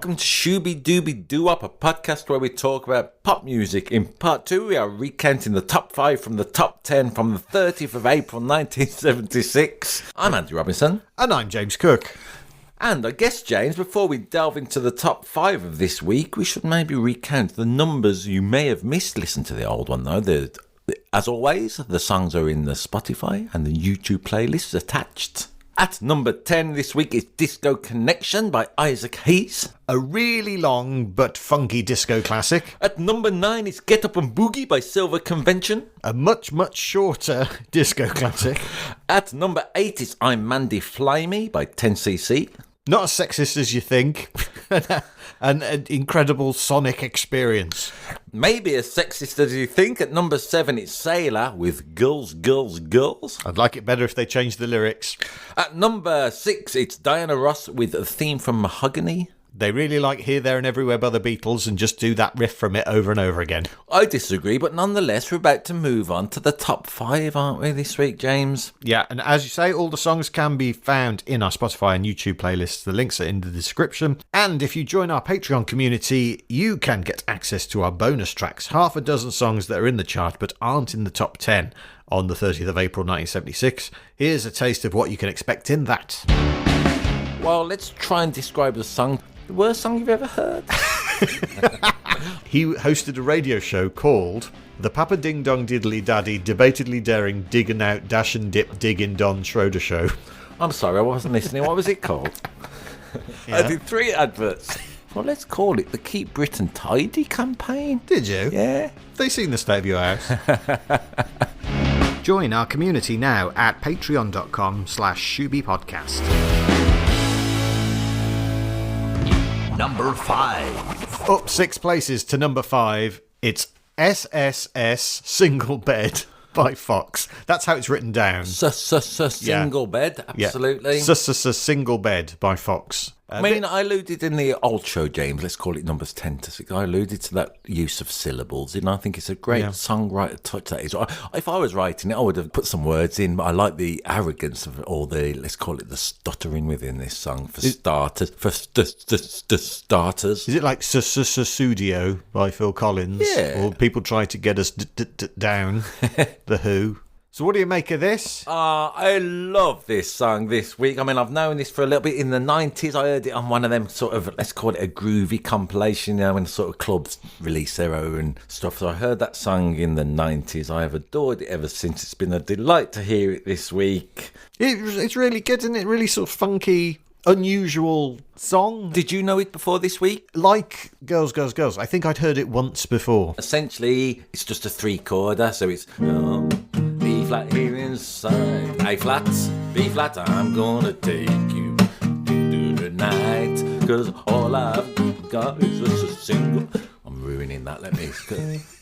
welcome to Shooby Dooby Doo-Up, a podcast where we talk about pop music. In part 2, we are recounting the top 5 from the top 10 from the 30th of April 1976. I'm Andy Robinson. And I'm James Cook. And I guess, James, before we delve into the top 5 of this week, we should maybe recount the numbers you may have missed. Listen to the old one, though. As always, the songs are in the Spotify and the YouTube playlists attached. At number 10 this week is Disco Connection by Isaac Hayes. A really long but funky disco classic. At number 9 is Get Up and Boogie by Silver Convention. A much, much shorter disco classic. At number 8 is I'm Mandy Fly Me by 10cc. Not as sexist as you think. An incredible sonic experience. Maybe as sexist as you think. At number 7 it's Sailor with Girls, Girls, Girls. I'd like it better if they changed the lyrics. At number 6 it's Diana Ross with a theme from Mahogany. They really like Here, There and Everywhere by the Beatles and just do that riff from it over and over again. I disagree, but nonetheless, we're about to move on to the top 5, aren't we, this week, James? Yeah, and as you say, all the songs can be found in our Spotify and YouTube playlists. The links are in the description. And if you join our Patreon community, you can get access to our bonus tracks. Half a dozen songs that are in the chart but aren't in the top 10 on the 30th of April 1976. Here's a taste of what you can expect in that. Well, let's try and describe the song. The worst song you've ever heard? He hosted a radio show called The Papa Ding Dong Diddly Daddy Debatedly Daring Diggin' Out Dash and Dip Diggin' Don Schroeder Show. I'm sorry, I wasn't listening. What was it called? Yeah. I did 3 adverts. Well, let's call it the Keep Britain Tidy campaign. Did you? Yeah. They seen the state of your house. Join our community now at patreon.com/ShoobyPodcast. Number 5. Up 6 places to number 5, it's SSS Single Bed by Fox. That's how it's written down. Single bed, absolutely. Single Bed by Fox. I mean, I alluded in the old show, James, let's call it numbers 10 to 6. I alluded to that use of syllables, and I think it's a great songwriter touch, that is. If I was writing it, I would have put some words in, but I like the arrogance of all the, let's call it the stuttering within this song, for starters. Starters. Is it like Studio by Phil Collins? Yeah. Or People Try to Get Us Down, The Who? So what do you make of this? I love this song this week. I mean, I've known this for a little bit. In the 90s, I heard it on one of them sort of, let's call it a groovy compilation, you know, when sort of clubs release their own stuff. So I heard that song in the 90s. I have adored it ever since. It's been a delight to hear it this week. It's really good, isn't it? Really sort of funky, unusual song. Did you know it before this week? Like Girls, Girls, Girls. I think I'd heard it once before. Essentially, it's just a 3-chorder, so it's B flat here inside, A flat, B flat, I'm gonna take you to the night, cause all I've got is just a single. I'm ruining that, let me.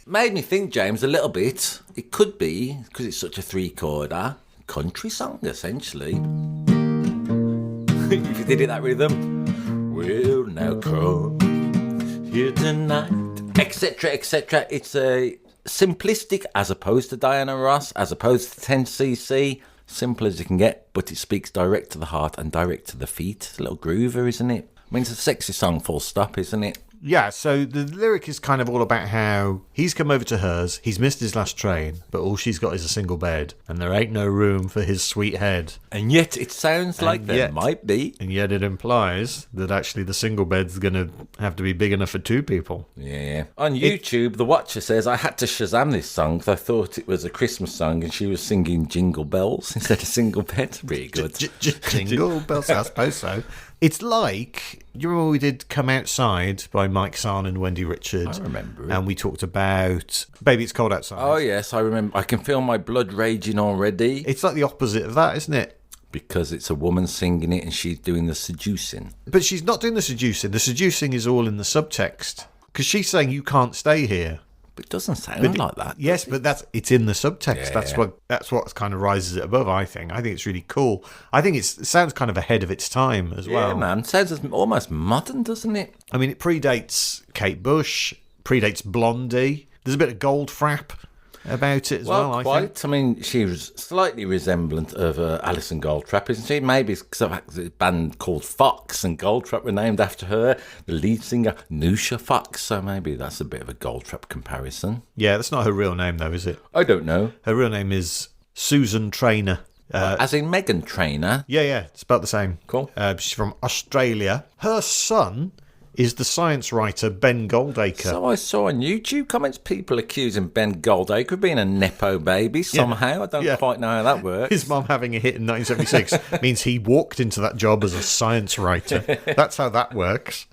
Made me think, James, a little bit. It could be, because it's such a 3-chorder, country song, essentially. If you did it that rhythm. Well, now come here tonight, etc., etc. It's a simplistic, as opposed to Diana Ross, as opposed to 10cc. Simple as you can get, but it speaks direct to the heart and direct to the feet. It's a little groover, isn't it? I mean, it's a sexy song, full stop, isn't it? Yeah, so the lyric is kind of all about how he's come over to hers, he's missed his last train, but all she's got is a single bed, and there ain't no room for his sweet head. And yet it sounds like there might be. And yet it implies that actually the single bed's going to have to be big enough for 2 people. Yeah. On YouTube, the watcher says, I had to Shazam this song because I thought it was a Christmas song and she was singing Jingle Bells instead of Single Bed. Pretty good. Jingle Bells, I suppose so. It's like, do you remember when we did Come Outside by Mike Sarn and Wendy Richard? I remember it. And we talked about Baby It's Cold Outside. Oh, yes, I remember. I can feel my blood raging already. It's like the opposite of that, isn't it? Because it's a woman singing it and she's doing the seducing. But she's not doing the seducing. The seducing is all in the subtext. Because she's saying you can't stay here. But it doesn't sound like that. Yes, but it's in the subtext. Yeah. That's what kind of rises it above, I think. I think it's really cool. I think it sounds kind of ahead of its time as well. Yeah, man. It sounds almost modern, doesn't it? I mean, it predates Kate Bush, predates Blondie. There's a bit of Goldfrapp about it as well, I quite. think. I mean, she was slightly resemblant of Alison Goldtrap, isn't she? Maybe it's because of a band called Fox, and Goldtrap were named after her. The lead singer, Nusha Fox, so maybe that's a bit of a Goldtrap comparison. Yeah, that's not her real name, though, is it? I don't know. Her real name is Susan Trainer. As in Megan Trainor. Yeah, it's about the same. Cool. She's from Australia. Her son is the science writer Ben Goldacre. So I saw on YouTube comments, people accusing Ben Goldacre of being a Nepo baby somehow. I don't quite know how that works. His mum having a hit in 1976 means he walked into that job as a science writer. That's how that works.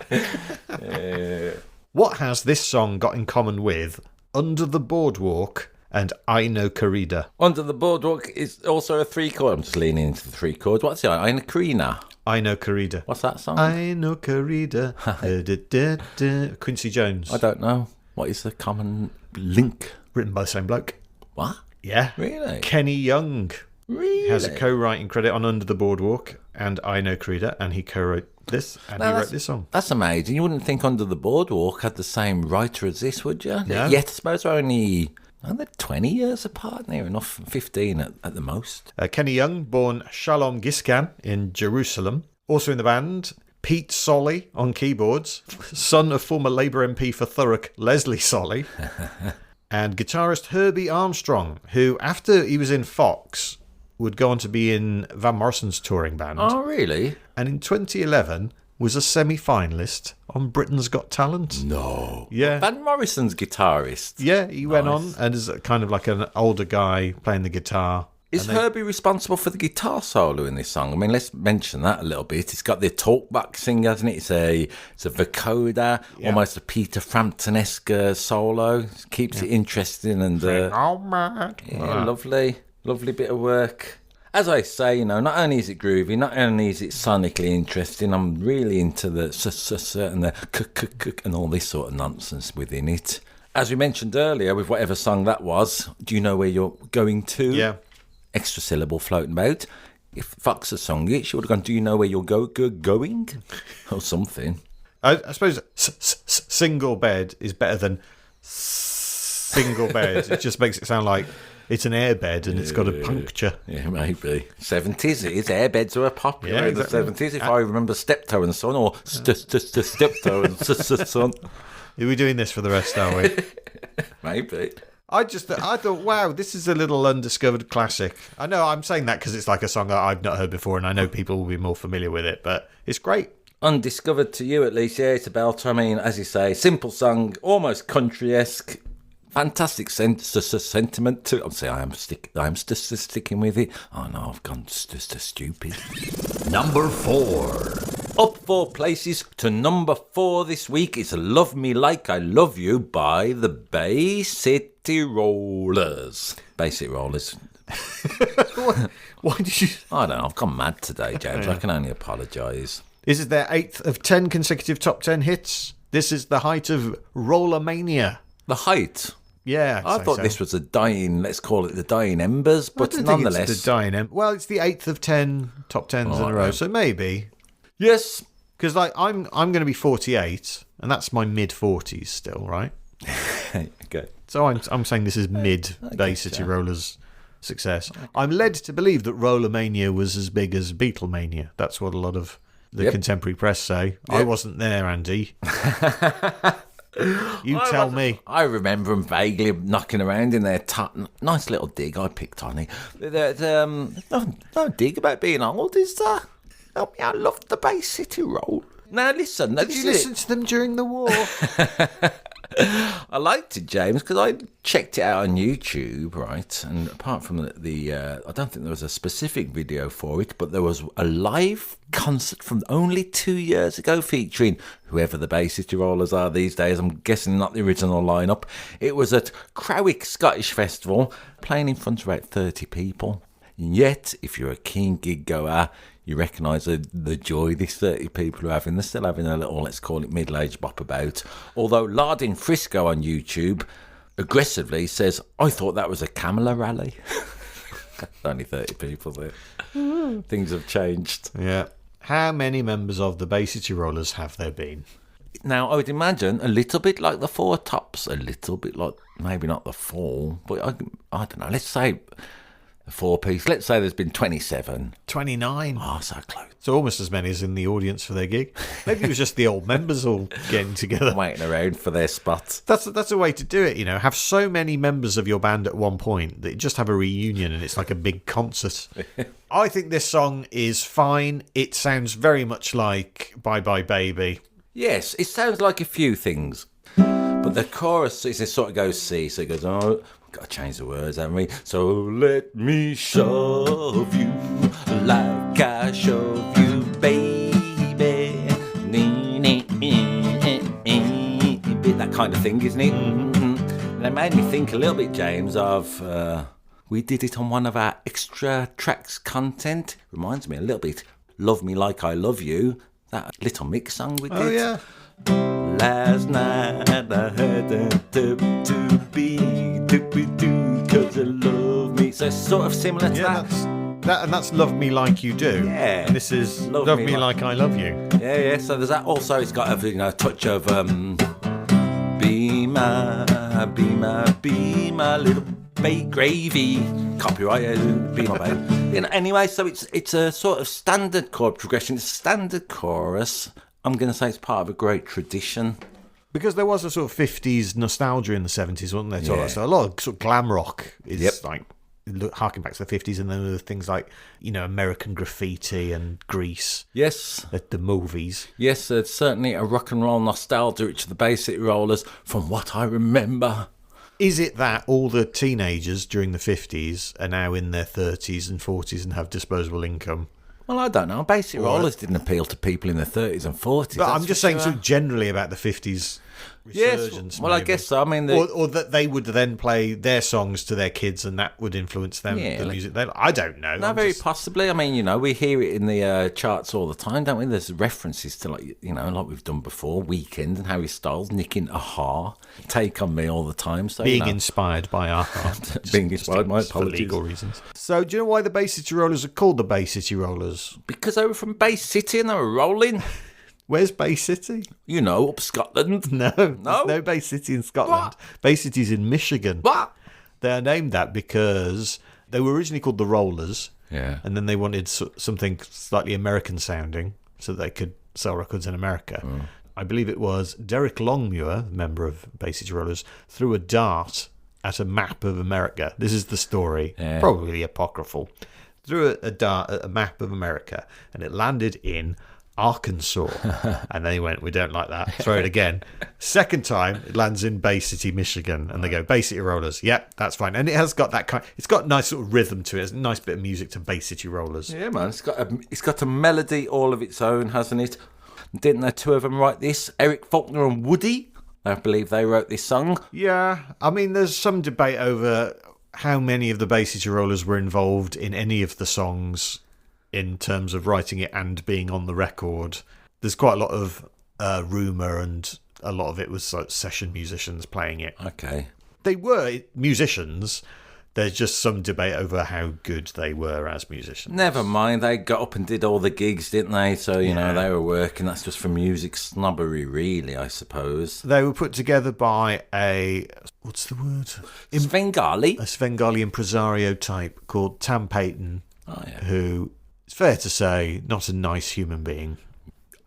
What has this song got in common with Under the Boardwalk and I Know Corrida? Under the Boardwalk is also a 3-chord. I'm just leaning into the 3 chords. What's it? I Know Corrida. I Know Corrida. What's that song? I Know Corrida. Quincy Jones. I don't know. What is the common link? Written by the same bloke. What? Yeah. Really? Kenny Young Really? has a co-writing credit on Under the Boardwalk and I Know Corrida, and he co-wrote this, and he wrote this song. That's amazing. You wouldn't think Under the Boardwalk had the same writer as this, would you? No. Yet I suppose they're only... they're 20 years apart, near enough, 15 at the most. Kenny Young, born Shalom Giskan in Jerusalem. Also in the band, Pete Solly on keyboards, son of former Labour MP for Thurrock, Leslie Solly, and guitarist Herbie Armstrong, who, after he was in Fox, would go on to be in Van Morrison's touring band. Oh, really? And in 2011 was a semi-finalist on Britain's Got Talent. No. Yeah. Van Morrison's guitarist. Yeah, he went on and is kind of like an older guy playing the guitar. Is Herbie responsible for the guitar solo in this song? I mean, let's mention that a little bit. It's got the talkboxing, hasn't it? It's a vocoder, almost a Peter Frampton-esque solo. It keeps it interesting and lovely bit of work. As I say, not only is it groovy, not only is it sonically interesting, I'm really into the and the and all this sort of nonsense within it. As we mentioned earlier, with whatever song that was, do you know where you're going to? Yeah. Extra syllable floating about. If Fox had sung it, she would have gone, do you know where you're going? Or something. I suppose single bed is better than single bed. It just makes it sound like it's an airbed and it's got a puncture. Yeah, maybe. 70s, it is. Airbeds were popular in the 70s, if I remember Steptoe and Son, or Steptoe and Son. Are we doing this for the rest, are we? Maybe. I thought, wow, this is a little undiscovered classic. I know I'm saying that because it's like a song that I've not heard before, and I know people will be more familiar with it, but it's great. Undiscovered to you, at least. Yeah, it's a belter. I mean, as you say, simple song, almost country-esque. Fantastic sentiment to. I'm saying I'm just sticking with it. Oh no, I've gone just stupid. Number 4. Up 4 places to number 4 this week. It's "Love Me Like I Love You" by the Bay City Rollers. Bay City Rollers. Why did you? I don't know. I've gone mad today, James. I can only apologise. This is their 8th of 10 consecutive top 10 hits. This is the height of Rollermania. The height. Yeah, I thought this was a dying, let's call it the dying embers, but nonetheless. It's the dying well, it's the 8th of 10 top 10s in a row, so maybe. Yes. Because I'm going to be 48, and that's my mid-40s still, right? Okay. So I'm saying this is mid-Bay City Rollers success. I'm led to believe that Rollermania was as big as Beatlemania. That's what a lot of the contemporary press say. I wasn't there, Andy. You tell me. I remember them vaguely knocking around in their nice little dig. I picked on it. No dig about being old, is there? Help me, I love the Bay City Roll. Now listen. Did you listen to them during the war? I liked it, James, because I checked it out on YouTube, right? And apart from the I don't think there was a specific video for it, but there was a live concert from only 2 years ago featuring whoever the Bay City Rollers are these days. I'm guessing not the original lineup. It was at Crowick Scottish Festival, playing in front of about 30 people. And yet, if you're a keen gig goer, you recognise the joy these 30 people are having. They're still having a little, let's call it, middle-aged bop about. Although Lardin Frisco on YouTube aggressively says, I thought that was a Camilla rally. Only 30 people there. Things have changed. Yeah. How many members of the Bay City Rollers have there been? Now, I would imagine a little bit like the Four Tops, a little bit like, maybe not the Four, but I don't know, let's say a four-piece. Let's say there's been 27. 29. Oh, so close. So almost as many as in the audience for their gig. Maybe it was just the old members all getting together. Waiting around for their spot. That's a way to do it, Have so many members of your band at one point that you just have a reunion and it's like a big concert. I think this song is fine. It sounds very much like Bye Bye Baby. Yes, it sounds like a few things. But the chorus, it sort of goes C, so it goes, oh, we've got to change the words, haven't we? So let me shove you like I shove you, baby. That kind of thing, isn't it? Mm-hmm. And it made me think a little bit, James, of... we did it on one of our extra tracks content. Reminds me a little bit, Love Me Like I Love You. That Little Mix song we did. Oh, yeah. Last night I heard to be do cause you love me. So it's sort of similar to that. And that's Love Me Like You Do. Yeah. And this is Love Me Like I Love You. Yeah. So there's that. Also, it's got a touch of be my little gravy. Copyright. Be my babe. Anyway, so it's a sort of standard chord progression. It's a standard chorus. I'm going to say it's part of a great tradition. Because there was a sort of 50s nostalgia in the 70s, wasn't there? Yeah. So a lot of sort of glam rock is harking back to the 50s, and then there were things like, American Graffiti and Grease. Yes. The movies. Yes, there's certainly a rock and roll nostalgia to the Bay City Rollers, from what I remember. Is it that all the teenagers during the 50s are now in their 30s and 40s and have disposable income? Well, I don't know. Bay City Rollers didn't appeal to people in their 30s and 40s. But I'm just saying so generally about the 50s resurgence. Yes, well, maybe. I guess so. I mean, or that they would then play their songs to their kids and that would influence them, the music they I don't know. No, very possibly. I mean, we hear it in the charts all the time, don't we? There's references to, like we've done before, Weekend and Harry Styles nicking Aha, Take On Me all the time. So being inspired by Aha. Being inspired, my apologies. For legal reasons. So do you know why the Bay City Rollers are called the Bay City Rollers? Because they were from Bay City and they were rolling. Where's Bay City? Up Scotland. No Bay City in Scotland. What? Bay City's in Michigan. What? They are named that because they were originally called the Rollers. Yeah. And then they wanted something slightly American sounding so they could sell records in America. Mm. I believe it was Derek Longmuir, member of Bay City Rollers, threw a dart at a map of America. This is the story, probably apocryphal. Threw a dart at a map of America and it landed in Arkansas. And they went, we don't like that. Throw it again. Second time, it lands in Bay City, Michigan. And they go, Bay City Rollers. Yep, that's fine. And it has got that it's got a nice sort of rhythm to it. It's a nice bit of music to Bay City Rollers. Yeah, man. It's got a melody all of its own, hasn't it? Didn't the two of them write this? Eric Faulkner and Woody? I believe they wrote this song. Yeah. I mean, there's some debate over how many of the Bay City Rollers were involved in any of the songs in terms of writing it and being on the record. There's quite a lot of rumour, and a lot of it was like session musicians playing it. Okay. They were musicians. There's just some debate over how good they were as musicians. Never mind, they got up and did all the gigs, didn't they? So, you know, they were working. That's just for music snobbery, really, I suppose. They were put together by what's the word? Svengali? A Svengali impresario type called Tam Payton, who, it's fair to say, not a nice human being.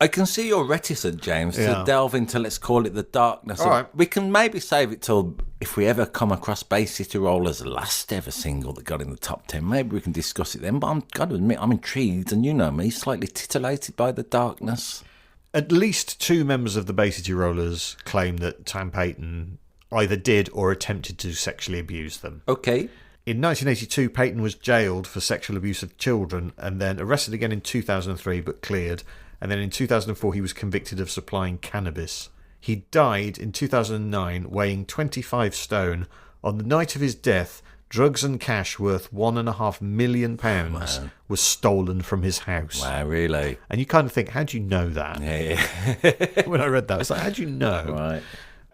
I can see you're reticent, James, to delve into, let's call it, the darkness. All right. We can maybe save it till if we ever come across Bay City Rollers' last ever single that got in the top 10. Maybe we can discuss it then. But I'm got to admit, I'm intrigued, and you know me, slightly titillated by the darkness. At least two members of the Bay City Rollers claim that Tam Payton either did or attempted to sexually abuse them. Okay. In 1982, Payton was jailed for sexual abuse of children and then arrested again in 2003 but cleared. And then in 2004, he was convicted of supplying cannabis. He died in 2009, weighing 25 stone. On the night of his death, drugs and cash worth £1.5 million was stolen from his house. Wow, really? And you kind of think, how do you know that? Yeah. When I read that, I was like, how do you know? Right.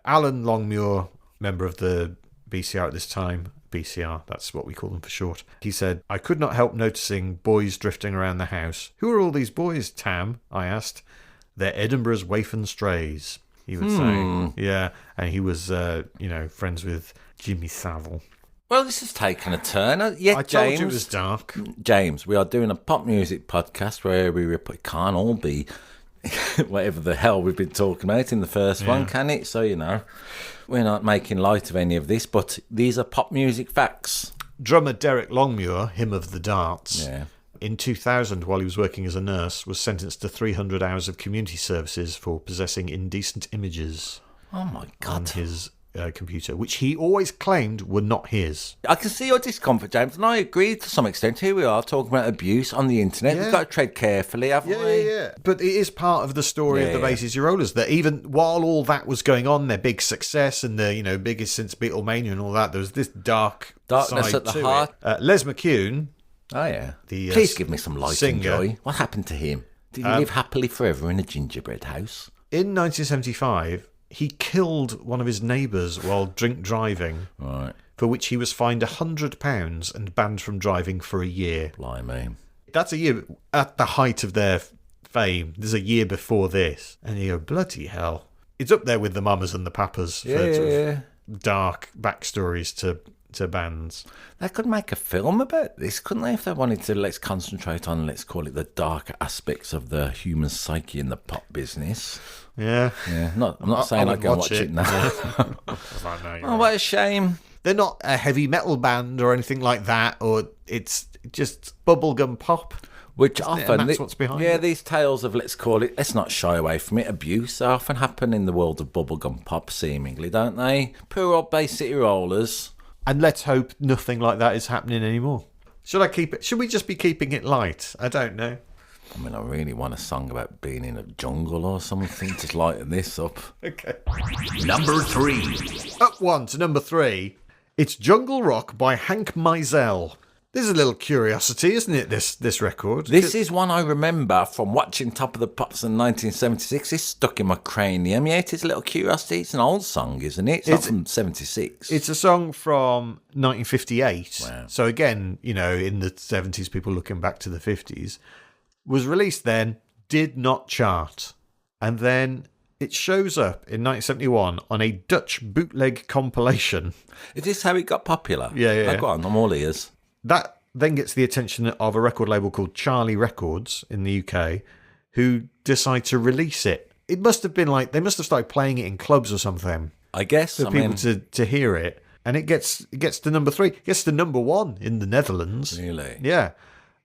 Alan Longmuir, member of the BCR at this time, BCR, that's what we call them for short. He said, I could not help noticing boys drifting around the house. Who are all these boys, Tam? I asked. They're Edinburgh's waif and strays. he would say. Yeah, and he was, friends with Jimmy Savile. Well, this has taken a turn. Yeah, I told you it was dark. James, we are doing a pop music podcast where it can't all be whatever the hell we've been talking about in the first one, can it? So, we're not making light of any of this, but these are pop music facts. Drummer Derek Longmuir, him of the Darts, Yeah. in 2000, while he was working as a nurse, was sentenced to 300 hours of community services for possessing indecent images Oh, my God. on his computer, which he always claimed were not his. I can see your discomfort, James, and I agree to some extent. Here we are talking about abuse on the internet. We've got to tread carefully, haven't we? Yeah. But it is part of the story of the Bases Your Rollers that even while all that was going on, their big success and the biggest since Beatlemania and all that, there was this darkness side at the to heart. it. Les McCune. Oh, yeah. The, Please give me some light and singer. joy. What happened to him? Did he live happily forever in a gingerbread house? In 1975, he killed one of his neighbours while drink driving, Right. for which he was fined £100 and banned from driving for a year. Blimey. That's a year at the height of their fame. There's a year before this. And you go, bloody hell. It's up there with the Mamas and the Papas for sort of dark backstories to bands. They could make a film about this, couldn't they, if they wanted to? Let's concentrate on, let's call it the darker aspects of the human psyche in the pop business. Yeah. Yeah, I'm not saying I'd go watch it now. Oh, what a shame. They're not a heavy metal band or anything like that, or it's just bubblegum pop. Which Isn't it? often, And that's what's behind it. these tales of, let's call it, let's not shy away from it, abuse often happen in the world of bubblegum pop, seemingly, don't they? Poor old Bay City Rollers. And let's hope nothing like that is happening anymore. Should we just be keeping it light? I don't know. I mean, I really want a song about being in a jungle or something to lighten this up. Okay. Number 3. Up one to number 3. It's Jungle Rock by Hank Mizell. This is a little curiosity, isn't it, this record? This is one I remember from watching Top of the Pops in 1976. It's stuck in my cranium. Yeah, it is a little curiosity. It's an old song, isn't it? It's not from 76. It's a song from 1958. Wow. So again, in the 70s, people looking back to the 50s. Was released then, did not chart. And then it shows up in 1971 on a Dutch bootleg compilation. Is this how it got popular? Yeah. Oh, go on, I'm all ears. That then gets the attention of a record label called Charlie Records in the UK, who decide to release it. It must have been like, they must have started playing it in clubs or something I guess. for people to hear it. And it gets to number 3. It gets to number 1 in the Netherlands. Really? Yeah.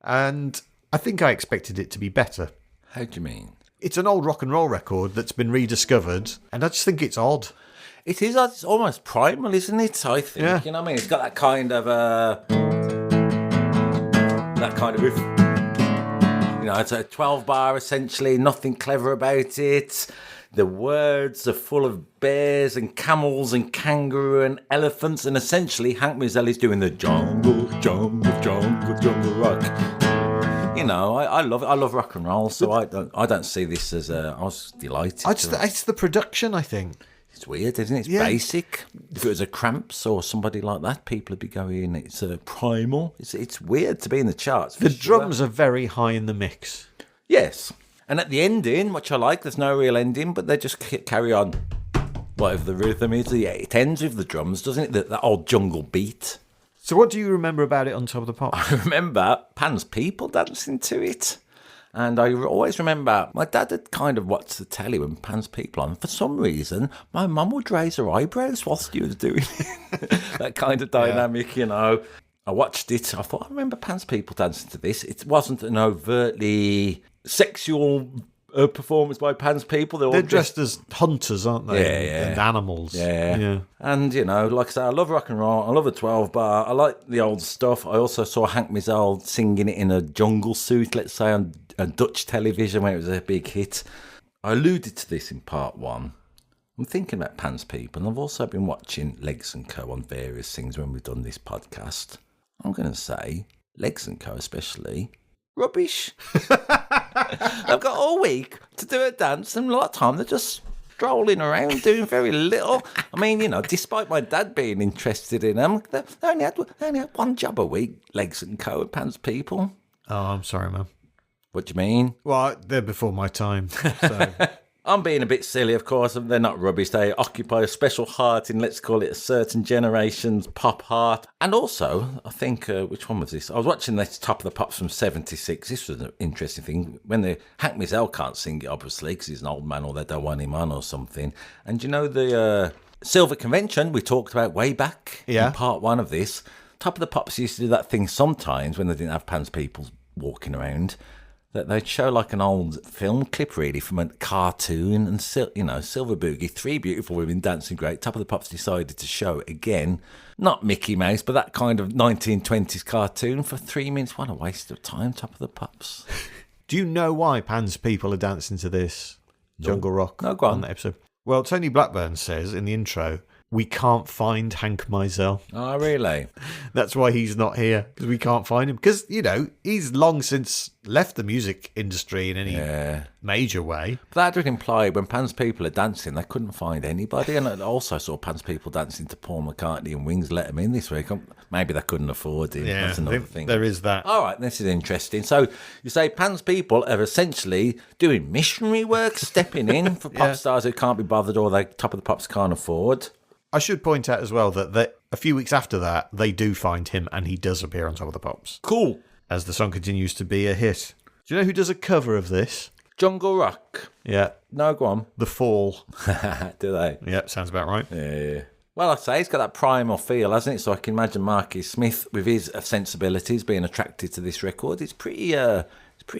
And I think I expected it to be better. How do you mean? It's an old rock and roll record that's been rediscovered, and I just think it's odd. It is. It's almost primal, isn't it? I think. Yeah. You know what I mean? It's got that kind of riff. It's a 12-bar essentially. Nothing clever about it. The words are full of bears and camels and kangaroo and elephants, and essentially Hank Mizell is doing the jungle rock. I love it. I love rock and roll, so I don't see this as I was delighted. It's the production, I think. It's weird, isn't it? It's basic. If it was a Cramps or somebody like that, people would be going, it's a primal. It's weird to be in the charts. The drums are very high in the mix. Yes. And at the ending, which I like, there's no real ending, but they just carry on whatever the rhythm is. It ends with the drums, doesn't it? That old jungle beat. So what do you remember about it on Top of the Pops? I remember Pan's people dancing to it. And I always remember my dad had kind of watched the telly when Pan's people on. For some reason, my mum would raise her eyebrows whilst he was doing it. That kind of dynamic, I watched it. I thought, I remember Pan's people dancing to this. It wasn't an overtly sexual performance by Pan's people. They're dressed as hunters, aren't they? Yeah. And animals. Yeah. And, like I say, I love rock and roll. I love a 12-bar. I like the old stuff. I also saw Hank Mizell singing it in a jungle suit, let's say, on a Dutch television when it was a big hit. I alluded to this in part 1. I'm thinking about Pan's people, and I've also been watching Legs & Co. on various things when we've done this podcast. I'm going to say, Legs & Co. especially, rubbish. I've got all week to do a dance, and a lot of time they're just strolling around doing very little. I mean, despite my dad being interested in them, they only had one job a week, Legs & Co. and Pan's people. Oh, I'm sorry, man. What do you mean? Well, they're before my time. So. I'm being a bit silly, of course. They're not rubbish. They occupy a special heart in, let's call it, a certain generation's pop heart. And also, I think, which one was this? I was watching this Top of the Pops from 76. This was an interesting thing. When Hank Mizell can't sing it, obviously, because he's an old man or they don't want him on or something. And you know the Silver Convention we talked about way back in part 1 of this? Top of the Pops used to do that thing sometimes when they didn't have Pans people walking around, that they'd show like an old film clip really from a cartoon and, Silver Boogie, 3 beautiful women dancing great. Top of the Pops decided to show it again, not Mickey Mouse, but that kind of 1920s cartoon for 3 minutes. What a waste of time, Top of the Pops. Do you know why Pan's people are dancing to this jungle rock No, go on. on that episode? Well, Tony Blackburn says in the intro, we can't find Hank Mizell. Oh, really? That's why he's not here, because we can't find him. Because, he's long since left the music industry in any major way. But that would imply when Pan's people are dancing, they couldn't find anybody. And I also saw Pan's people dancing to Paul McCartney and Wings Let Him In this week. Maybe they couldn't afford him. Yeah, That's another thing. There is that. All right, this is interesting. So you say Pan's people are essentially doing missionary work, stepping in for pop stars who can't be bothered or they Top of the Pops can't afford. I should point out as well that a few weeks after that, they do find him and he does appear on Top of the Pops. Cool. As the song continues to be a hit. Do you know who does a cover of this? Jungle Rock. Yeah. No, go on. The Fall. Do they? Yeah, sounds about right. Yeah. Well, I'd say it's got that primal feel, hasn't it? So I can imagine Marky Smith, with his sensibilities, being attracted to this record. It's pretty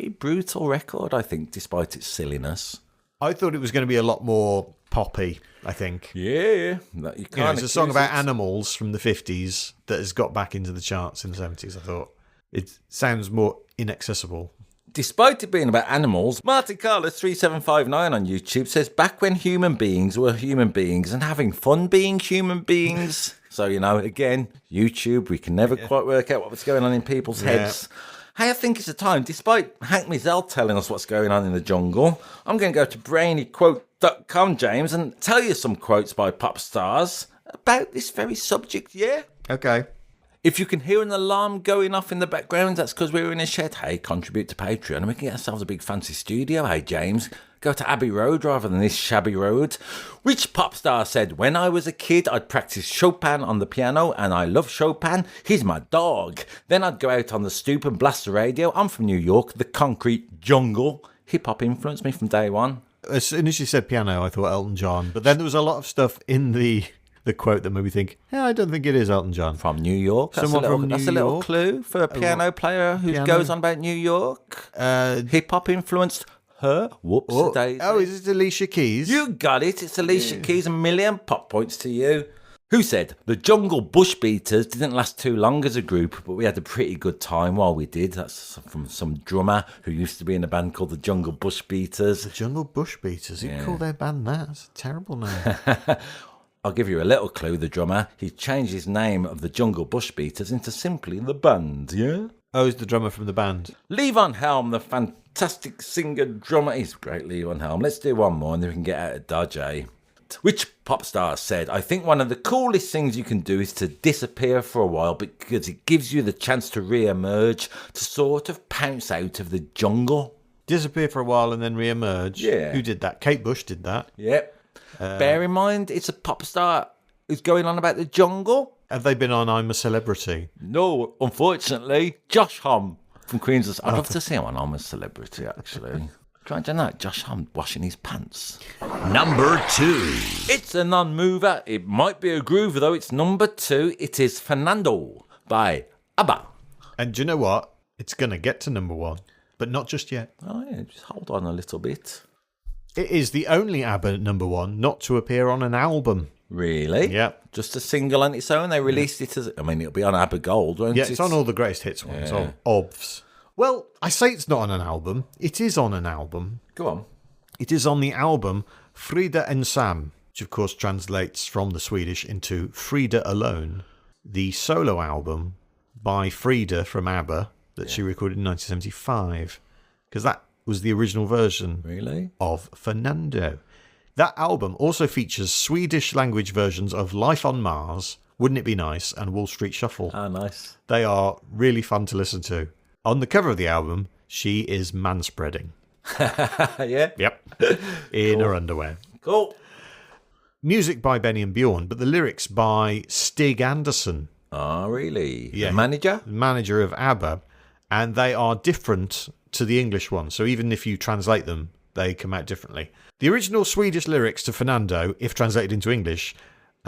brutal record, I think, despite its silliness. I thought it was going to be a lot more poppy, I think. Yeah. It's a song about animals from the 50s that has got back into the charts in the 70s, I thought. It sounds more inaccessible. Despite it being about animals, Martin Carlos 3759 on YouTube says, back when human beings were human beings and having fun being human beings. So, again, YouTube, we can never quite work out what's going on in people's heads. Hey, I think it's a time, despite Hank Mizell telling us what's going on in the jungle, I'm going to go to brainyquote.com, James, and tell you some quotes by pop stars about this very subject, yeah? Okay. If you can hear an alarm going off in the background, that's because we're in a shed. Hey, contribute to Patreon and we can get ourselves a big fancy studio. Hey, James, go to Abbey Road rather than this shabby road. Which pop star said, when I was a kid, I'd practice Chopin on the piano and I love Chopin. He's my dog. Then I'd go out on the stoop and blast the radio. I'm from New York, the concrete jungle. Hip-hop influenced me from day one. As soon as you said piano, I thought Elton John. But then there was a lot of stuff in the quote that made me think, I don't think it is Elton John. From New York. That's Someone from New That's a little York. clue for a piano player who goes on about New York. Hip-hop influenced her. Whoops. Is it Alicia Keys? You got it. It's Alicia Keys. 1,000,000 pop points to you. Who said, the Jungle Bush Beaters didn't last too long as a group, but we had a pretty good time while we did. That's from some drummer who used to be in a band called the Jungle Bush Beaters. The Jungle Bush Beaters. You call their band that? That's a terrible name. I'll give you a little clue, the drummer. He changed his name of the Jungle Bush Beaters into simply the band, yeah? Oh, he's the drummer from the band. Levon Helm, the fantastic singer drummer. He's great, Levon Helm. Let's do one more and then we can get out of Dodge, eh? Which pop star said, I think one of the coolest things you can do is to disappear for a while because it gives you the chance to re-emerge, to sort of pounce out of the jungle. Disappear for a while and then re-emerge? Yeah. Who did that? Kate Bush did that. Yep. Bear in mind, it's a pop star who's going on about the jungle. Have they been on I'm a Celebrity? No, unfortunately. Josh Homme from Queens. I'd love to see him on I'm a Celebrity, actually. Trying to know, Josh Homme washing his pants. Number 2. It's a non-mover. It might be a groover, though. It's number 2. It is Fernando by ABBA. And do you know what? It's going to get to number 1, but not just yet. Oh, yeah, just hold on a little bit. It is the only ABBA number 1 not to appear on an album. Really? Yeah. Just a single on its own? They released it as... it'll be on ABBA Gold, won't it? Yeah, it's on all the greatest hits ones, on OBVs. Well, I say it's not on an album. It is on an album. Go on. It is on the album Frida Ensam, which of course translates from the Swedish into Frida Alone, the solo album by Frida from ABBA that she recorded in 1975. Because that was the original version of Fernando. That album also features Swedish language versions of Life on Mars, Wouldn't It Be Nice, and Wall Street Shuffle. Ah, nice. They are really fun to listen to. On the cover of the album, she is manspreading. Yeah. Yep. In her underwear. Cool. Music by Benny and Bjorn, but the lyrics by Stig Anderson. Oh, really? Yeah. The manager? Manager of ABBA. And they are different to the English ones. So even if you translate them, they come out differently. The original Swedish lyrics to Fernando, if translated into English,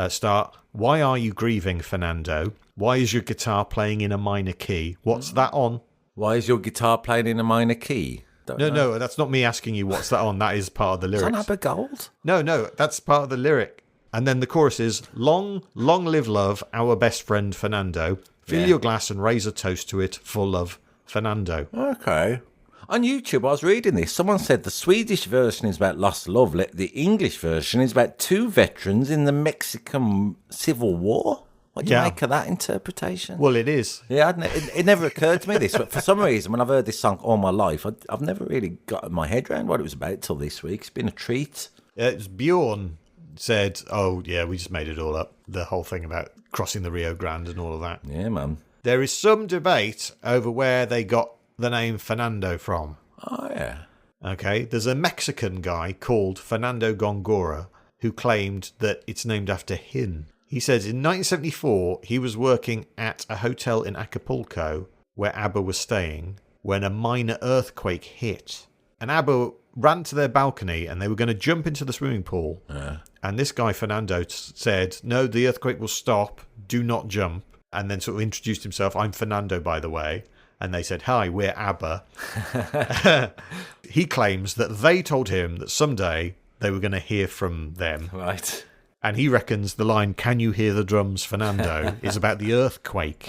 start, "Why are you grieving, Fernando? Why is your guitar playing in a minor key? What's that on?" Why is your guitar playing in a minor key? No, that's not me asking you what's that on. That is part of the lyrics. Is that ABBA Gold? No, that's part of the lyric. And then the chorus is, "Long, long live love, our best friend Fernando. Fill your glass and raise a toast to it for love, Fernando." Okay. On YouTube, I was reading this. Someone said the Swedish version is about lost love. The English version is about two veterans in the Mexican Civil War. What do you make of that interpretation? Well, it is. Yeah, it never occurred to me this, but for some reason, when I've heard this song all my life, I've never really got my head around what it was about till this week. It's been a treat. It was Bjorn said, "Oh, yeah, we just made it all up." The whole thing about crossing the Rio Grande and all of that. Yeah, man. There is some debate over where they got the name Fernando from. Oh, yeah. Okay, there's a Mexican guy called Fernando Gongora who claimed that it's named after him. He says in 1974 he was working at a hotel in Acapulco where ABBA was staying when a minor earthquake hit. And ABBA ran to their balcony and they were going to jump into the swimming pool. And this guy Fernando said, "No, the earthquake will stop. Do not jump." And then sort of introduced himself. "I'm Fernando, by the way." And they said, "Hi, we're ABBA." He claims that they told him that someday they were going to hear from them. Right. And he reckons the line, "Can you hear the drums, Fernando?" is about the earthquake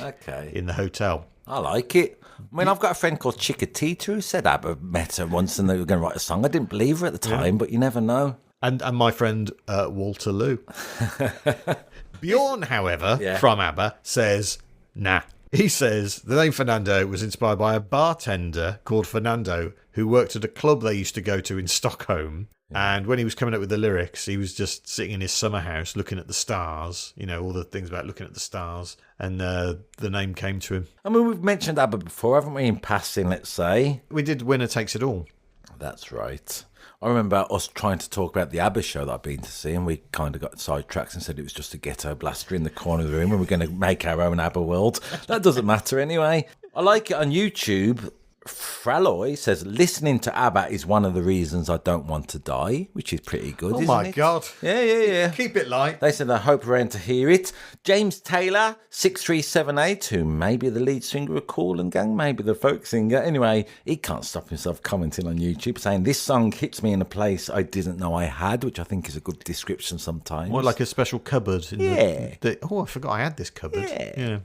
in the hotel. I like it. I mean, I've got a friend called Chiquitita who said ABBA met her once and they were going to write a song. I didn't believe her at the time, but you never know. And my friend Walter Lou. Bjorn, however, from ABBA, says, nah. He says the name Fernando was inspired by a bartender called Fernando who worked at a club they used to go to in Stockholm. And when he was coming up with the lyrics, he was just sitting in his summer house looking at the stars, you know, all the things about looking at the stars. And the name came to him. I mean, we've mentioned ABBA before, haven't we, in passing, let's say? We did Winner Takes It All. That's right. I remember us trying to talk about the ABBA show that I've been to see, and we kind of got sidetracked and said it was just a ghetto blaster in the corner of the room and we're going to make our own ABBA world. That doesn't matter anyway. I like it on YouTube. Fraloy says, listening to ABBA is one of the reasons I don't want to die, which is pretty good, isn't it? Oh my God. Yeah. Keep it light. They said, I hope we're around to hear it. James Taylor, 6378, who may be the lead singer of Kool and Gang, maybe the folk singer. Anyway, he can't stop himself commenting on YouTube, saying, this song hits me in a place I didn't know I had, which I think is a good description sometimes. More like a special cupboard. I forgot I had this cupboard. Yeah.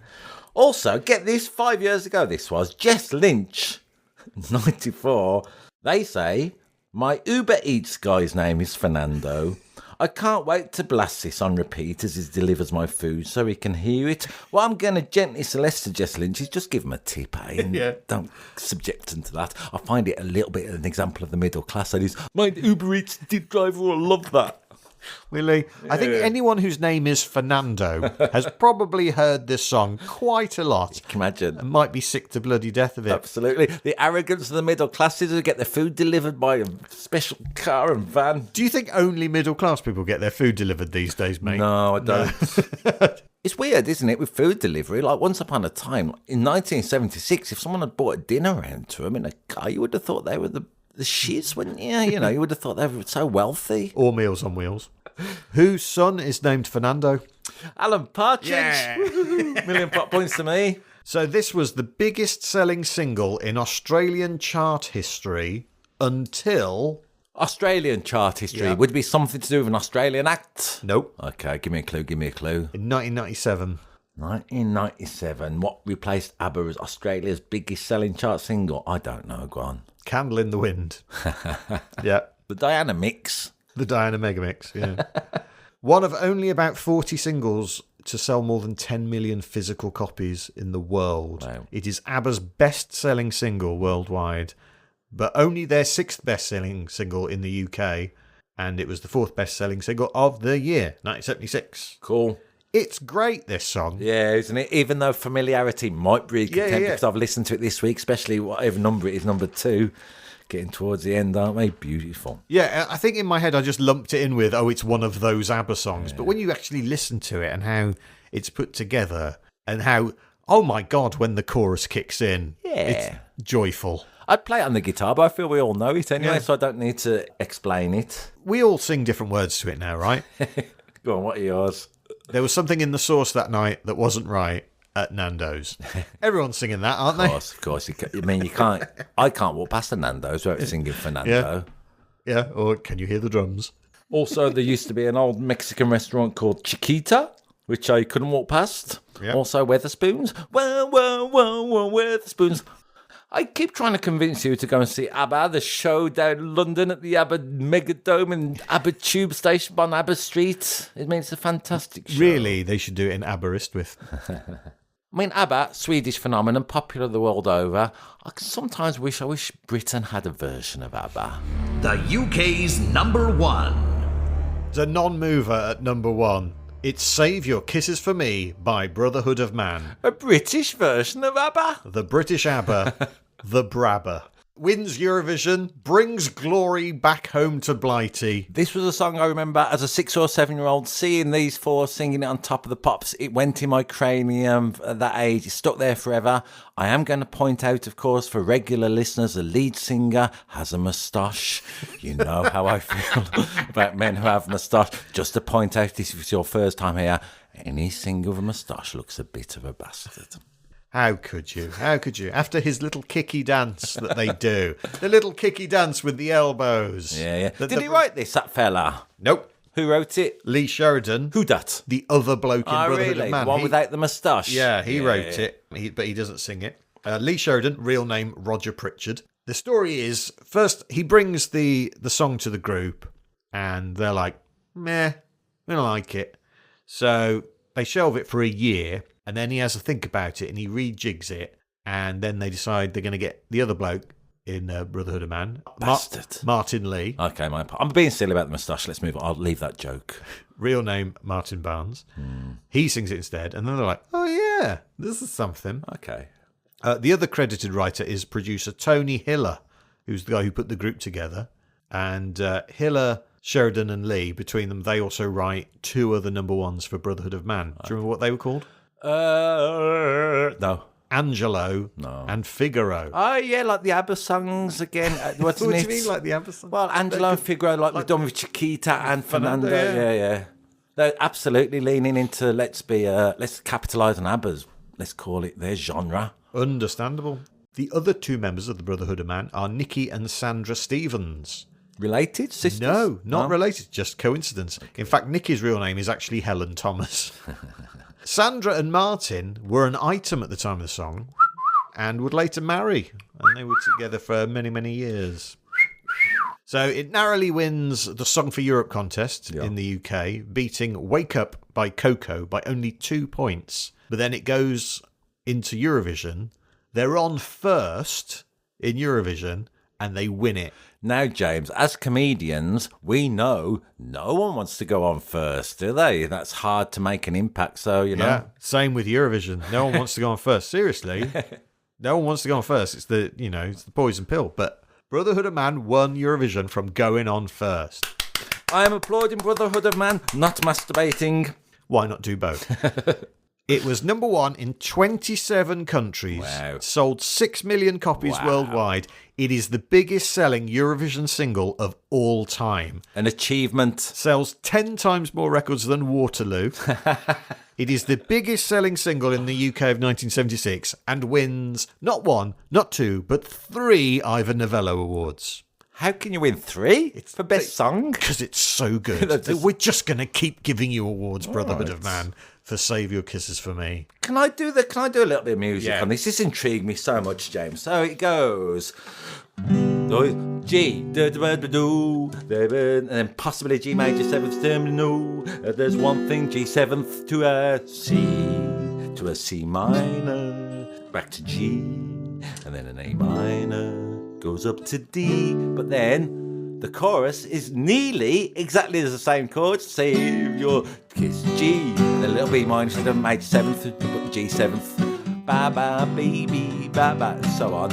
Also, get this, 5 years ago this was, Jess Lynch, 94, they say, my Uber Eats guy's name is Fernando. I can't wait to blast this on repeat as he delivers my food so he can hear it. What I'm going to gently suggest to Jess Lynch is just give him a tip, and don't subject him to that. I find it a little bit of an example of the middle class. That is, my Uber Eats driver will love that. Really? I think anyone whose name is Fernando has probably heard this song quite a lot. You can imagine. And might be sick to bloody death of it. Absolutely. The arrogance of the middle classes who get their food delivered by a special car and van. Do you think only middle class people get their food delivered these days, mate? No, I don't. It's weird, isn't it, with food delivery? Like, once upon a time, in 1976, if someone had brought a dinner round to them in a car, you would have thought they were the shiz, wouldn't you? You know, you would have thought they were so wealthy. Or Meals on Wheels. Whose son is named Fernando? Alan Partridge. Yeah. Million pot points to me. So this was the biggest selling single in Australian chart history until... Australian chart history. Yeah. Would it be something to do with an Australian act? Nope. Okay, give me a clue. In 1997. 1997. What replaced ABBA as Australia's biggest selling chart single? I don't know. Go on. Candle in the Wind. Yeah. The Diana Mix. The Diana Megamix, yeah. One of only about 40 singles to sell more than 10 million physical copies in the world. Wow. It is ABBA's best-selling single worldwide, but only their sixth best-selling single in the UK, and it was the fourth best-selling single of the year, 1976. Cool. It's great, this song. Yeah, isn't it? Even though familiarity might breed contempt, because I've listened to it this week, especially whatever number it is, number 2. Getting towards the end, aren't they? Beautiful. Yeah, I think in my head I just lumped it in with, it's one of those ABBA songs. But when you actually listen to it and how it's put together and how, oh my God, when the chorus kicks in, it's joyful. I'd play it on the guitar, but I feel we all know it anyway, so I don't need to explain it. We all sing different words to it now, right? Go on, what are yours? There was something in the sauce that night that wasn't right at Nando's. Everyone's singing that, aren't they? Of course. You can't. I can't walk past a Nando's without singing Fernando. Yeah, or can you hear the drums? Also, there used to be an old Mexican restaurant called Chiquita, which I couldn't walk past. Yep. Also, Weatherspoons. Whoa, Weatherspoons. I keep trying to convince you to go and see ABBA, the show down in London at the ABBA Megadome and ABBA Tube Station on ABBA Street. I mean, it's a fantastic show. Really, they should do it in Aberystwyth. I mean, ABBA, Swedish phenomenon, popular the world over. I sometimes wish Britain had a version of ABBA. The UK's number 1. The non-mover at number 1. It's Save Your Kisses for Me by Brotherhood of Man. A British version of ABBA? The British ABBA, the Brabber. Wins Eurovision, brings glory back home to Blighty. This was a song I remember as a 6 or 7 year old seeing these four singing it on Top of the Pops. It went in my cranium at that age. It stuck there forever. I am going to point out, of course, for regular listeners, the lead singer has a moustache. You know how I feel about men who have moustache. Just to point out, this is your first time here, any singer with a moustache looks a bit of a bastard. How could you? How could you? After his little kicky dance that they do. The little kicky dance with the elbows. Yeah. Did he write this, that fella? Nope. Who wrote it? Lee Sheridan. Who dat? The other bloke in Brotherhood of Man. The one without the moustache? Yeah, he wrote it, but he doesn't sing it. Lee Sheridan, real name Roger Pritchard. The story is, first, he brings the song to the group, and they're like, meh, we don't like it. So they shelve it for a year. And then he has to think about it and he rejigs it. And then they decide they're going to get the other bloke in Brotherhood of Man. Bastard. Martin Lee. Okay, I'm being silly about the moustache. Let's move on. I'll leave that joke. Real name Martin Barnes. He sings it instead. And then they're like, oh yeah, this is something. Okay. The other credited writer is producer Tony Hiller, who's the guy who put the group together. And Hiller, Sheridan and Lee, between them, they also write 2 other number 1s for Brotherhood of Man. Do you remember what they were called? No. Angelo and Figaro. Oh, yeah, like the ABBA songs again. What do you mean, like the ABBA songs? Well, Angelo and Figaro, like we've done with Chiquita and Fernando. Yeah. They're absolutely leaning into let's capitalise on ABBA's, let's call it their genre. Understandable. The other 2 members of the Brotherhood of Man are Nikki and Sandra Stevens. Related sisters? No, not related, just coincidence. Okay. In fact, Nikki's real name is actually Helen Thomas. Sandra and Martin were an item at the time of the song and would later marry, and they were together for many, many years. So it narrowly wins the Song for Europe contest in the UK, beating Wake Up by Coco by only 2 points. But then it goes into Eurovision. They're on first in Eurovision, and they win it. Now, James, as comedians, we know no one wants to go on first, do they? That's hard to make an impact, so, you know. Yeah, same with Eurovision. No one wants to go on first. Seriously. No one wants to go on first. It's the poison pill. But Brotherhood of Man won Eurovision from going on first. I am applauding Brotherhood of Man, not masturbating. Why not do both? It was number 1 in 27 countries. Wow. Sold 6 million copies worldwide. It is the biggest selling Eurovision single of all time. An achievement. Sells 10 times more records than Waterloo. It is the biggest selling single in the UK of 1976 and wins not 1, not 2, but 3 Ivor Novello Awards. How can you win 3? It's for best song? Because it's so good. We're just going to keep giving you awards, Brotherhood of Man, for Save Your Kisses for Me. Can I do a little bit of music on this? This intrigued me so much, James. So it goes G, and then possibly G major 7th terminal. There's one thing, G 7th to a C minor, back to G, and then an A minor. Goes up to D, but then the chorus is nearly exactly the same chord. Save your kiss, G, and a little B minor instead of major 7th, but G 7th. Ba ba baby, ba ba, and so on.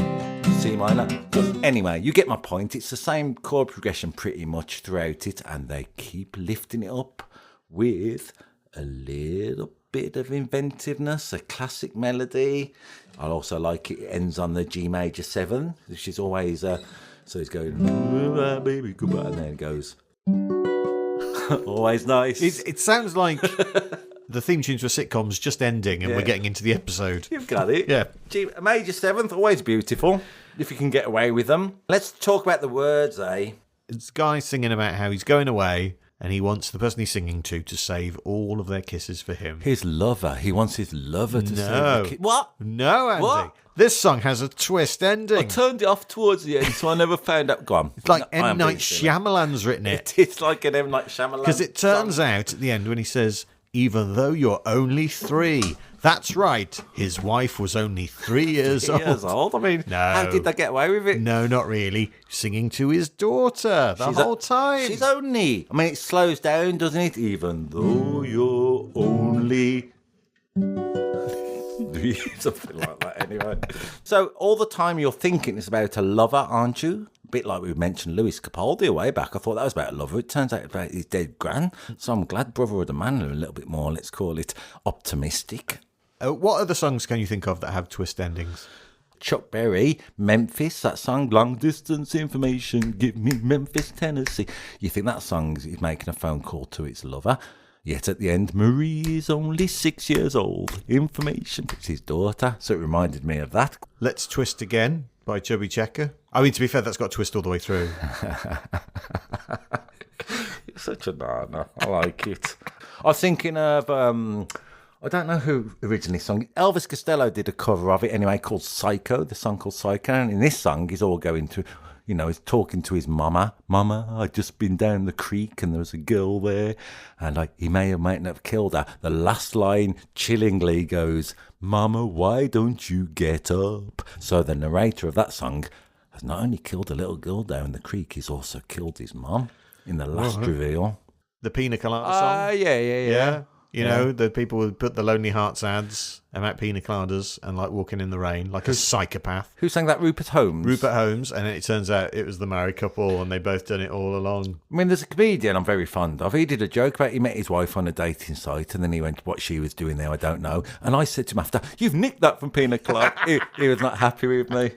C minor. But anyway, you get my point. It's the same chord progression pretty much throughout it, and they keep lifting it up with a little bit of inventiveness, a classic melody. I also like it ends on the G major 7, which is always so he's going goodbye, baby, goodbye, and then it goes always nice. It sounds like the theme tunes for sitcoms just ending and we're getting into the episode. You've got it. Yeah. G major 7th, always beautiful if you can get away with them. Let's talk about the words, eh? It's a guy singing about how he's going away and he wants the person he's singing to save all of their kisses for him. His lover. He wants his lover to save the kid. What? No, Andy. What? This song has a twist ending. I turned it off towards the end, so I never found out. Go on. It's like I am M. Night being silly. Shyamalan's written it. It's like an M. Night Shyamalan. Because it turns out at the end when he says, even though you're only 3. That's right. His wife was only 3 years old. Years old? I mean, No. how did they get away with it? No, not really. Singing to his daughter the whole time. She's only... I mean, it slows down, doesn't it? Even though you're only... Something like that, anyway. So, all the time you're thinking it's about a lover, aren't you? A bit like we mentioned Lewis Capaldi way back. I thought that was about a lover. It turns out about his dead gran. So I'm glad Brother of the Man are a little bit more, let's call it, optimistic. What other songs can you think of that have twist endings? Chuck Berry, Memphis, that song, Long Distance Information, give me Memphis, Tennessee. You think that song is making a phone call to its lover, yet at the end, Marie is only 6 years old. Information, it's his daughter, so it reminded me of that. Let's Twist Again by Chubby Checker. I mean, to be fair, that's got a twist all the way through. You're such a nana, I like it. I was thinking of... I don't know who originally sung it. Elvis Costello did a cover of it anyway called Psycho, the song called Psycho. And in this song, he's all going to, he's talking to his mama. Mama, I'd just been down the creek and there was a girl there. And he may or may not have killed her. The last line chillingly goes, Mama, why don't you get up? So the narrator of that song has not only killed a little girl down the creek, he's also killed his mum in the last reveal. The Pina Colada song? Yeah. You know, the people who put the Lonely Hearts ads about pina coladas and like walking in the rain like a psychopath. Who sang that? Rupert Holmes? Rupert Holmes, and it turns out it was the married couple and they both done it all along. I mean, there's a comedian I'm very fond of. He did a joke about he met his wife on a dating site and then he went, what she was doing there, I don't know. And I said to him after, you've nicked that from Pina Colada. he was not happy with me.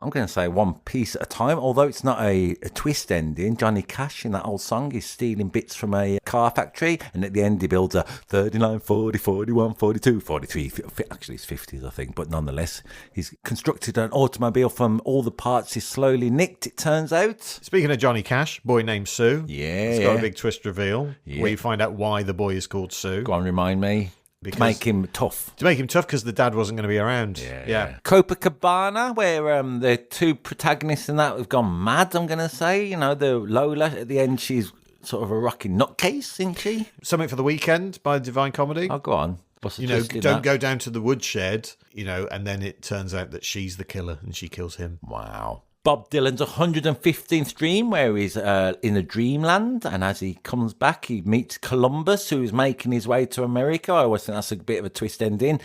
I'm going to say one piece at a time, although it's not a twist ending. Johnny Cash in that old song is stealing bits from a car factory, and at the end he builds a 39, 40, 41, 42, 43, actually it's 50s I think, but nonetheless, he's constructed an automobile from all the parts he's slowly nicked, it turns out. Speaking of Johnny Cash, boy named Sue. Yeah. It's got a big twist reveal Yeah. where you find out why the boy is called Sue. Go on, remind me. Because- to make him tough. To make him tough because the dad wasn't going to be around. Yeah. Copacabana, where the two protagonists in that have gone mad, I'm going to say. The Lola, at the end, she's sort of a rocking nutcase, isn't she? Something for the Weekend by Divine Comedy. Oh, go on. What's the You know, twist in don't that? go down to the woodshed, and then it turns out that she's the killer and she kills him. Wow. Bob Dylan's 115th Dream, where he's in a dreamland, and as he comes back, he meets Columbus, who's making his way to America. I always think that's a bit of a twist ending.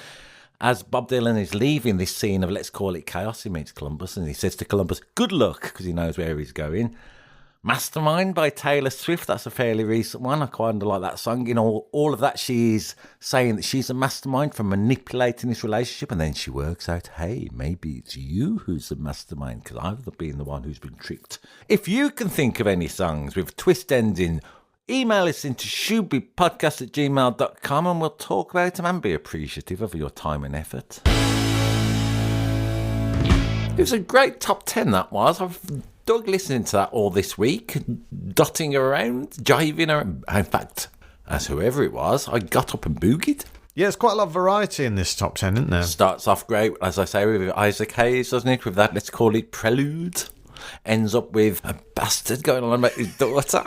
As Bob Dylan is leaving this scene of, let's call it chaos, he meets Columbus, and he says to Columbus, good luck, because he knows where he's going. Mastermind by Taylor Swift, that's a fairly recent one. I kind of like that song. All of that, she's saying that she's a mastermind for manipulating this relationship, and then she works out, hey, maybe it's you who's the mastermind, because I've been the one who's been tricked. If you can think of any songs with twist ending, email us into shoobypodcast@gmail.com and we'll talk about them and be appreciative of your time and effort. It was a great top 10, that was. I've dug listening to that all this week, dotting around, jiving around. In fact, as whoever it was, I got up and boogied. Yeah, there's quite a lot of variety in this top 10, isn't there? Starts off great, as I say, with Isaac Hayes, doesn't it? With that, let's call it Prelude. Ends up with a bastard going on about his daughter.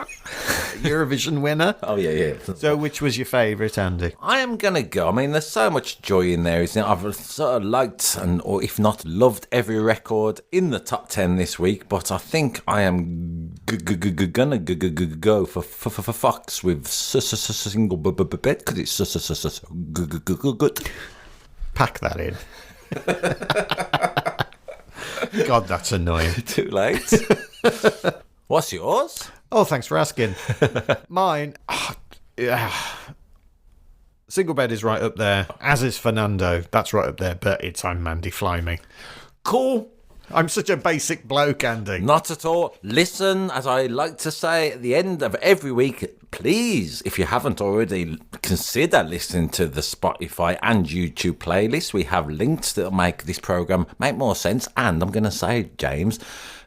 Eurovision winner. Oh, yeah. So which was your favourite, Andy? I am going to go. I mean, there's so much joy in there, isn't it? I've sort of liked, or if not loved, every record in the top 10 this week, but I think I am gonna go for Fox with single bed, because it's good. Pack that in. God, that's annoying. Too late. What's yours? Oh, thanks for asking. Mine, yeah. Single Bed is right up there, as is Fernando. That's right up there, but it's I'm Mandy Fly Me. Cool. I'm such a basic bloke, Andy. Not at all. Listen, as I like to say at the end of every week, please, if you haven't already, consider listening to the Spotify and YouTube playlists. We have links that make this programme make more sense. And I'm going to say, James,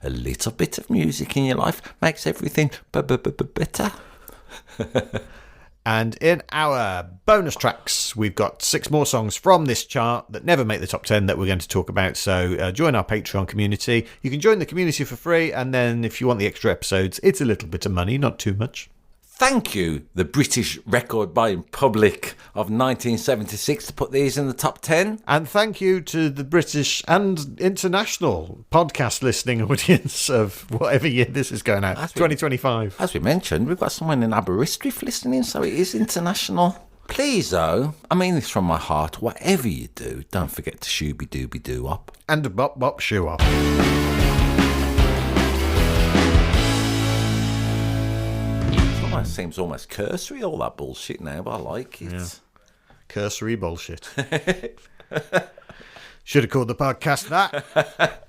a little bit of music in your life makes everything better. And in our bonus tracks, we've got 6 more songs from this chart that never make the top 10 that we're going to talk about. So join our Patreon community. You can join the community for free. And then if you want the extra episodes, it's a little bit of money, not too much. Thank you, the British record buying public of 1976, to put these in the top 10. And thank you to the British and international podcast listening audience of whatever year this is going out, 2025. As we mentioned, we've got someone in Aberystwyth listening, so it is international. Please, though, I mean this from my heart, whatever you do, don't forget to Shooby Dooby Doo up. And a bop bop shoe up. It seems almost cursory, all that bullshit now, but I like it. Yeah. Cursory bullshit. Should have called the podcast that.